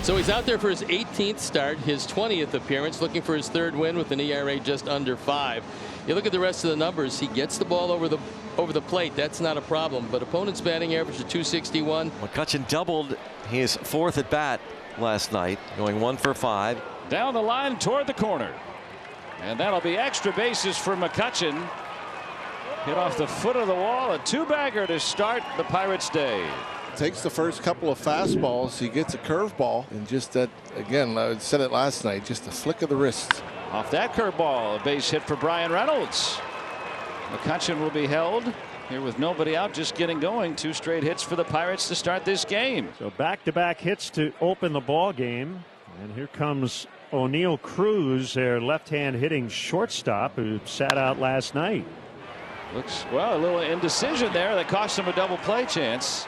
So he's out there for his 18th start, his 20th appearance, looking for his third win with an ERA just under 5. You look at the rest of the numbers. He gets the ball over the plate. That's not a problem. But opponent's batting average of .261. McCutchen doubled his 4th at bat last night, going 1 for 5. Down the line toward the corner. And that'll be extra bases for McCutchen. Hit off the foot of the wall. A 2-bagger to start the Pirates' day. Takes the first couple of fastballs. He gets a curveball. And just that, again, I said it last night, just a flick of the wrist. Off that curveball, a base hit for Bryan Reynolds. McCutchen will be held here with nobody out, just getting going. 2 straight hits for the Pirates to start this game. So back-to-back hits to open the ball game. And here comes Oneil Cruz, their left-hand hitting shortstop, who sat out last night. Looks, well, a little indecision there that cost him a double play chance.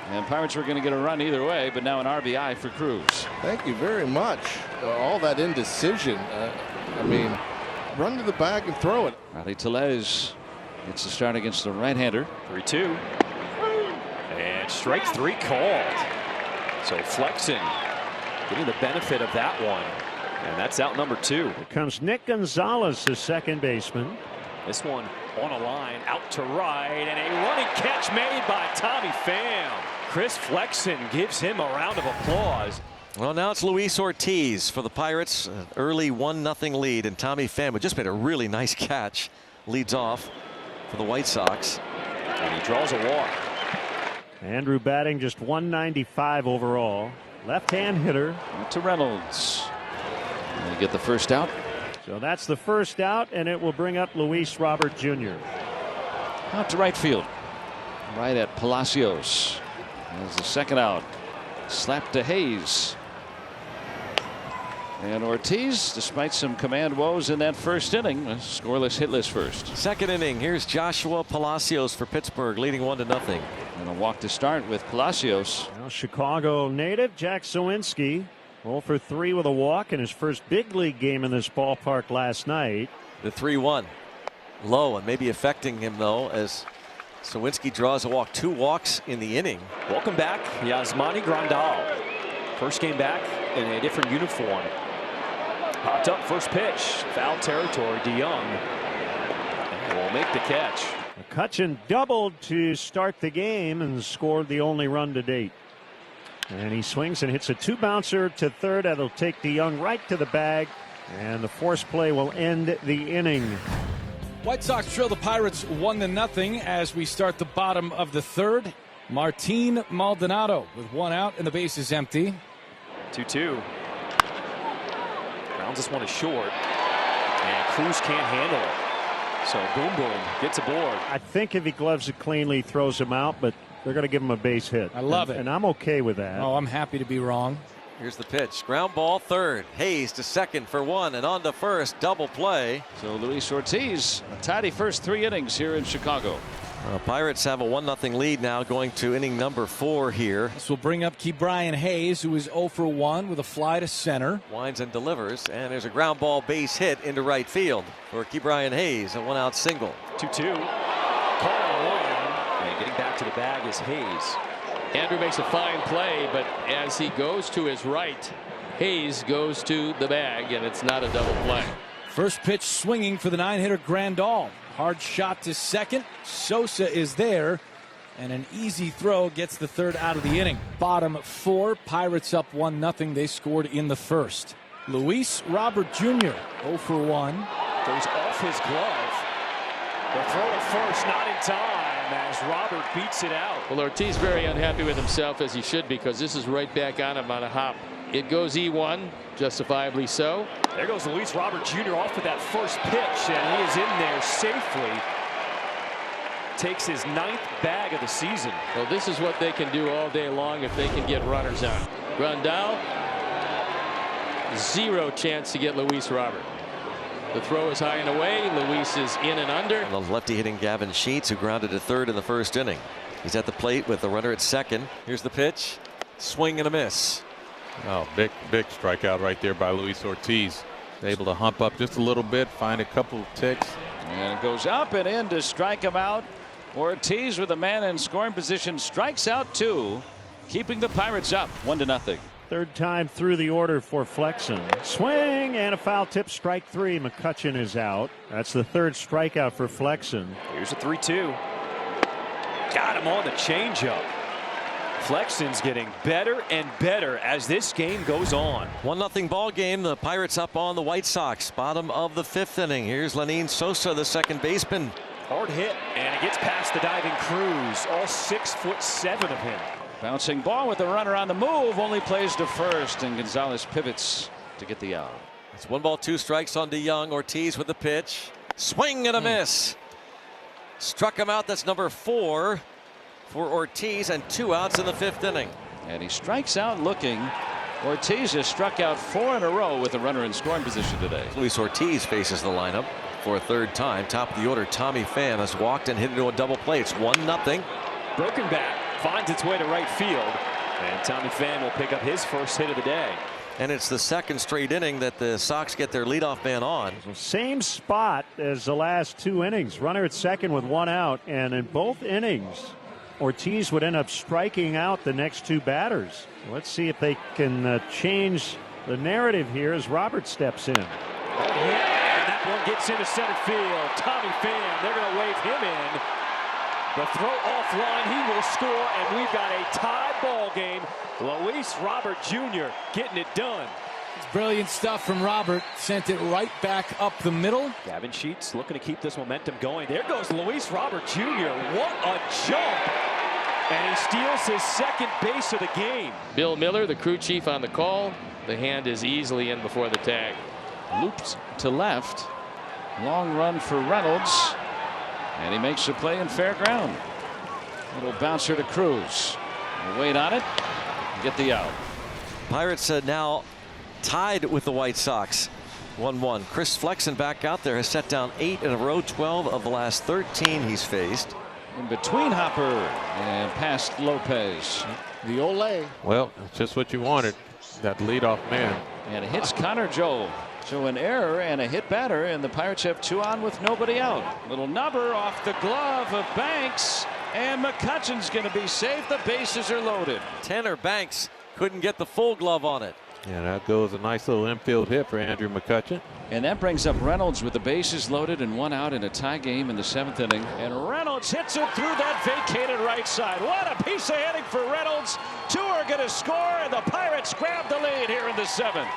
And Pirates were going to get a run either way, but now an RBI for Cruz. Thank you very much. All that indecision. I mean, run to the bag and throw it. Riley Tellez gets the start against the right-hander. 3-2. And strike 3 called. So flexing, getting the benefit of that one. And that's out number 2. Here comes Nick Gonzalez, the second baseman. This one on a line out to right, and a running catch made by Tommy Pham. Chris Flexen gives him a round of applause. Well, now it's Luis Ortiz for the Pirates. An early 1-0 lead, and Tommy Pham just made a really nice catch. Leads off for the White Sox. And he draws a walk. Andrew batting just .195 overall. Left-hand hitter. Out to Reynolds. And they get the first out. So that's the first out, and it will bring up Luis Robert Jr. Out to right field. Right at Palacios. As the second out. Slap to Hayes. And Ortiz, despite some command woes in that first inning, scoreless, hitless first. Second inning. Here's Joshua Palacios for Pittsburgh, leading 1-0. And a walk to start with Palacios. Now Chicago native Jack Sawinski 0 for 3 with a walk in his first big league game in this ballpark last night. The 3-1 low and maybe affecting him though, as Sawinski draws a walk. 2 walks in the inning. Welcome back, Yasmani Grandal. First game back in a different uniform. Popped up, first pitch, foul territory. DeYoung will make the catch. McCutchen doubled to start the game and scored the only run to date. And he swings and hits a 2-bouncer to third. That'll take DeYoung right to the bag, and the force play will end the inning. White Sox trail the Pirates 1-0 as we start the bottom of the third. Martin Maldonado with 1 out and the base is empty. 2-2. Grounds this one is short, and Cruz can't handle it. So boom boom gets aboard. I think if he gloves it cleanly, throws him out, but they're going to give him a base hit. I love it. And I'm okay with that. Oh, I'm happy to be wrong. Here's the pitch. Ground ball third. Hayes to second for 1 and on to first. Double play. So Luis Ortiz, a tidy first 3 innings here in Chicago. Pirates have a 1-0 lead now going to inning number 4 here. This will bring up Brian Hayes, who is 0 for 1 with a fly to center. Winds and delivers, and there's a ground ball base hit into right field for Brian Hayes, a 1-out single. 2-2. Calling one, and getting back to the bag is Hayes. Andrew makes a fine play, but as he goes to his right, Hayes goes to the bag, and it's not a double play. First pitch swinging for the 9-hitter Grandal. Hard shot to second. Sosa is there, and an easy throw gets the third out of the inning. Bottom 4, Pirates up 1-0. They scored in the first. Luis Robert Jr. 0 for 1. Goes off his glove. The throw to first, not in time, as Robert beats it out. Well, Ortiz very unhappy with himself, as he should, because this is right back on him on a hop. It goes E1, justifiably so. There goes Luis Robert Jr. off with that first pitch, and he is in there safely. Takes his 9th bag of the season. Well, this is what they can do all day long if they can get runners on. Grandal, 0 chance to get Luis Robert. The throw is high and away. Luis is in and under. And the lefty hitting Gavin Sheets, who grounded to third in the first inning. He's at the plate with the runner at second. Here's the pitch. Swing and a miss. Oh, big strikeout right there by Luis Ortiz. Able to hump up just a little bit, find a couple of ticks. And it goes up and in to strike him out. Ortiz, with a man in scoring position, strikes out 2, keeping the Pirates up 1-0. Third time through the order for Flexen. Swing and a foul tip, strike three. McCutchen is out. That's the third strikeout for Flexen. Here's a 3-2. Got him on the changeup. Flexen's getting better and better as this game goes on. 1-0 ball game. The Pirates up on the White Sox. Bottom of the fifth inning. Here's Lenyn Sosa, the second baseman. Hard hit, and it gets past the diving Cruz. All 6'7" of him. Bouncing ball with the runner on the move, only plays to first, and Gonzalez pivots to get the out. It's 1 ball, 2 strikes on DeYoung. Ortiz with the pitch. Swing and a miss. Struck him out. That's number 4 for Ortiz, and 2 outs in the fifth inning. And he strikes out looking. Ortiz has struck out 4 in a row with a runner in scoring position today. Luis Ortiz faces the lineup for a third time. Top of the order, Tommy Pham has walked and hit into a double play. It's 1-0. Broken bat finds its way to right field, and Tommy Pham will pick up his first hit of the day. And it's the second straight inning that the Sox get their leadoff man on. Same spot as the last 2 innings. Runner at second with 1 out, and in both innings Ortiz would end up striking out the next 2 batters. Let's see if they can change the narrative here as Robert steps in. And that one gets into center field. Tommy Pham, they're going to wave him in. The throw offline, he will score, and we've got a tie ball game. Luis Robert Jr. getting it done. It's brilliant stuff from Robert. Sent it right back up the middle. Gavin Sheets looking to keep this momentum going. There goes Luis Robert Jr. What a jump. And he steals his second base of the game. Bill Miller, the crew chief, on the call. The hand is easily in before the tag. Looped to left. Long run for Reynolds. And he makes the play in fair ground. Little bouncer to Cruz. We'll wait on it. Get the out. Pirates now tied with the White Sox. 1-1. Chris Flexen back out there has set down 8 in a row. 12 of the last 13 he's faced. In between Hopper and past Lopez. The Ole. Well, it's just what you wanted. That leadoff man. And it hits Connor Joe. So an error and a hit batter, and the Pirates have 2 on with nobody out. Little nubber off the glove of Banks, and McCutchen's going to be safe. The bases are loaded. Tanner Banks couldn't get the full glove on it. Yeah, that goes a nice little infield hit for Andrew McCutchen. And that brings up Reynolds with the bases loaded and 1 out in a tie game in the 7th inning. And Reynolds hits it through that vacated right side. What a piece of hitting for Reynolds. 2 are going to score, and the Pirates grab the lead here in the 7th.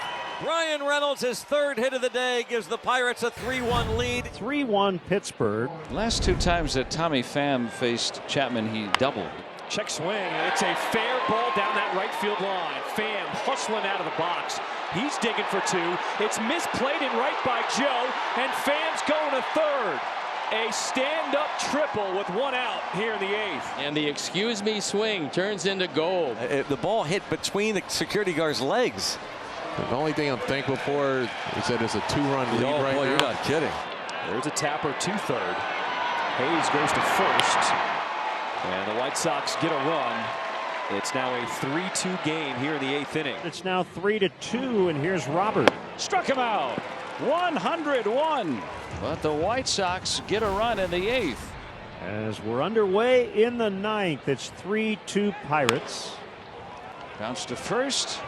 Bryan Reynolds, his 3rd hit of the day, gives the Pirates a 3-1 lead. 3-1 Pittsburgh. Last 2 times that Tommy Pham faced Chapman, he doubled. Check swing. It's a fair ball down that right field line. Pham hustling out of the box. He's digging for 2. It's misplayed in right by Joe, and Pham's going to 3rd. A stand-up triple with 1 out here in the 8th. And the excuse me swing turns into gold. The ball hit between the security guard's legs. The only thing I'm thankful for is that it's a 2-run lead right now. You're not kidding. There's a tapper to 3rd. Hayes goes to 1st. And the White Sox get a run. It's now a 3-2 game here in the 8th inning. It's now 3-2, and here's Robert. Struck him out. 101. But the White Sox get a run in the 8th. As we're underway in the 9th, it's 3-2 Pirates. Bounce to first.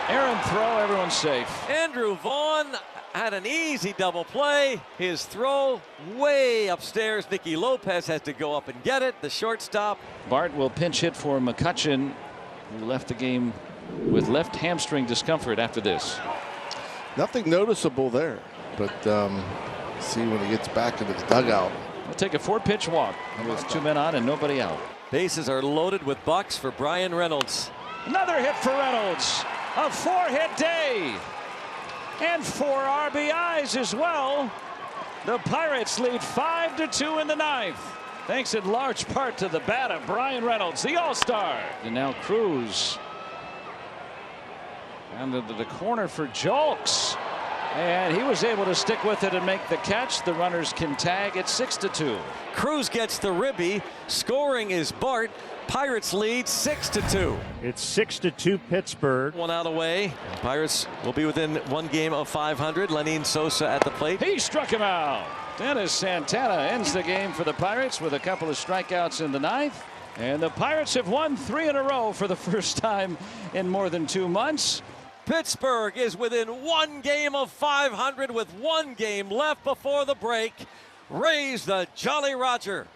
Aaron throw, everyone's safe. Andrew Vaughn had an easy double play. His throw way upstairs. Nicky Lopez has to go up and get it. The shortstop. Bart will pinch hit for McCutchen, who left the game with left hamstring discomfort after this. Nothing noticeable there, but see when he gets back into the dugout. We'll take a 4-pitch walk with 2 men on and nobody out. Bases are loaded with bucks for Bryan Reynolds. Another hit for Reynolds. A 4-hit day. And 4 RBIs as well. The Pirates lead 5-2 in the 9th. Thanks in large part to the bat of Bryan Reynolds, the All-Star. And now Cruz. And into the corner for Jolks. And he was able to stick with it and make the catch. The runners can tag at 6-2. Cruz gets the ribby. Scoring is Bart. Pirates lead 6-2. It's 6-2 Pittsburgh. 1 out away. Pirates will be within 1 game of 500. Lenyn Sosa at the plate. He struck him out. Dennis Santana ends the game for the Pirates with a couple of strikeouts in the 9th. And the Pirates have won 3 in a row for the first time in more than 2 months. Pittsburgh is within 1 game of 500 with 1 game left before the break. Raise the Jolly Roger.